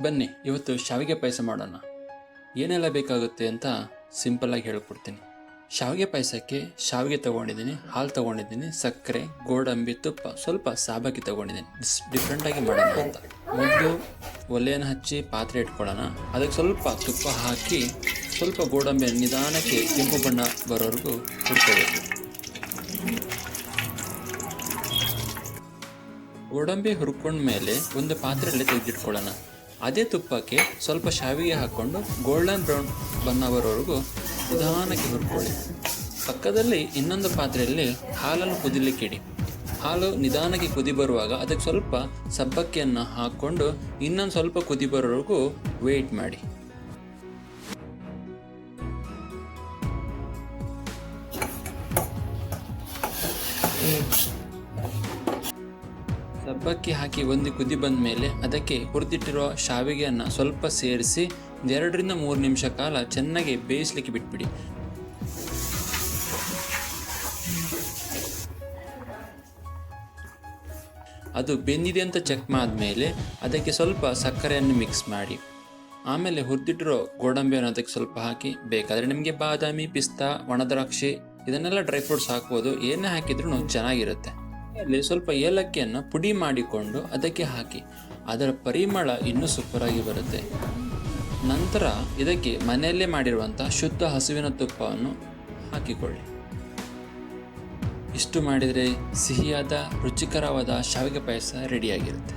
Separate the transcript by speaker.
Speaker 1: ಬನ್ನಿ ಇವತ್ತು ಶಾವಿಗೆ ಪಾಯಸ ಮಾಡೋಣ. ಏನೆಲ್ಲ ಬೇಕಾಗುತ್ತೆ ಅಂತ ಸಿಂಪಲ್ಲಾಗಿ ಹೇಳ್ಕೊಡ್ತೀನಿ. ಶಾವಿಗೆ ಪಾಯಸಕ್ಕೆ ಶಾವಿಗೆ ತೊಗೊಂಡಿದ್ದೀನಿ, ಹಾಲು ತೊಗೊಂಡಿದ್ದೀನಿ, ಸಕ್ಕರೆ, ಗೋಡಂಬಿ, ತುಪ್ಪ, ಸ್ವಲ್ಪ ಸಾಬಾಗಿ ತೊಗೊಂಡಿದ್ದೀನಿ. ಡಿಫ್ರೆಂಟಾಗಿ ಮಾಡೋಣ ಅಂತ. ಮೊದಲು ಒಲೆಯನ್ನು ಹಚ್ಚಿ ಪಾತ್ರೆ ಇಟ್ಕೊಳ್ಳೋಣ. ಅದಕ್ಕೆ ಸ್ವಲ್ಪ ತುಪ್ಪ ಹಾಕಿ ಸ್ವಲ್ಪ ಗೋಡಂಬಿ ನಿಧಾನಕ್ಕೆ ಕೆಂಪು ಬಣ್ಣ ಬರೋವರೆಗೂ ಹುರ್ಕೋಬೇಕು. ಗೋಡಂಬಿ ಹುರ್ಕೊಂಡ್ಮೇಲೆ ಒಂದು ಪಾತ್ರೆಯಲ್ಲಿ ತೆಗೆದಿಟ್ಕೊಳ್ಳೋಣ. ಅದೇ ತುಪ್ಪಕ್ಕೆ ಸ್ವಲ್ಪ ಶಾವಿಗೆ ಹಾಕ್ಕೊಂಡು ಗೋಲ್ಡನ್ ಬ್ರೌನ್ ಬಣ್ಣ ಬರೋವರೆಗೂ ನಿಧಾನಕ್ಕೆ ಹುರ್ಕೊಳ್ಳಿ. ಪಕ್ಕದಲ್ಲಿ ಇನ್ನೊಂದು ಪಾತ್ರೆಯಲ್ಲಿ ಹಾಲನ್ನು ಕುದಿಲಿಕ್ಕೆ ಇಡಿ. ಹಾಲು ನಿಧಾನಕ್ಕೆ ಕುದಿ ಬರುವಾಗ ಅದಕ್ಕೆ ಸ್ವಲ್ಪ ಸಬ್ಬಕ್ಕಿಯನ್ನು ಹಾಕ್ಕೊಂಡು ಇನ್ನೊಂದು ಸ್ವಲ್ಪ ಕುದಿ ಬರೋವರೆಗೂ ವೇಟ್ ಮಾಡಿ. ಸಬ್ಬಕ್ಕಿ ಹಾಕಿ ಒಂದು ಕುದಿ ಬಂದ ಮೇಲೆ ಅದಕ್ಕೆ ಹುರಿದಿಟ್ಟಿರುವ ಶಾವಿಗೆಯನ್ನು ಸ್ವಲ್ಪ ಸೇರಿಸಿ 2 ರಿಂದ 3 ನಿಮಿಷ ಕಾಲ ಚೆನ್ನಾಗಿ ಬೇಯಿಸಲಿಕ್ಕೆ ಬಿಟ್ಬಿಡಿ. ಅದು ಬೆಂದಿದೆ ಅಂತ ಚೆಕ್ ಮಾಡಿದ್ಮೇಲೆ ಅದಕ್ಕೆ ಸ್ವಲ್ಪ ಸಕ್ಕರೆಯನ್ನು ಮಿಕ್ಸ್ ಮಾಡಿ, ಆಮೇಲೆ ಹುರಿದಿಟ್ಟಿರೋ ಗೋಡಂಬಿಯನ್ನು ಅದಕ್ಕೆ ಸ್ವಲ್ಪ ಹಾಕಿ, ಬೇಕಾದರೆ ನಿಮಗೆ ಬಾದಾಮಿ, ಪಿಸ್ತಾ, ಒಣದ್ರಾಕ್ಷಿ ಇದನ್ನೆಲ್ಲ ಡ್ರೈ ಫ್ರೂಟ್ಸ್ ಹಾಕ್ಬೋದು. ಏನೇ ಹಾಕಿದ್ರೂ ಚೆನ್ನಾಗಿರುತ್ತೆ. ಅಲ್ಲಿ ಸ್ವಲ್ಪ ಏಲಕ್ಕಿಯನ್ನು ಪುಡಿ ಮಾಡಿಕೊಂಡು ಅದಕ್ಕೆ ಹಾಕಿ, ಅದರ ಪರಿಮಳ ಇನ್ನೂ ಸೂಪರಾಗಿ ಬರುತ್ತೆ. ನಂತರ ಇದಕ್ಕೆ ಮನೆಯಲ್ಲೇ ಮಾಡಿರುವಂಥ ಶುದ್ಧ ಹಸುವಿನ ತುಪ್ಪವನ್ನು ಹಾಕಿಕೊಳ್ಳಿ. ಇಷ್ಟು ಮಾಡಿದರೆ ಸಿಹಿಯಾದ ರುಚಿಕರವಾದ ಶಾವಿಗೆ ಪಾಯಸ ರೆಡಿಯಾಗಿರುತ್ತೆ.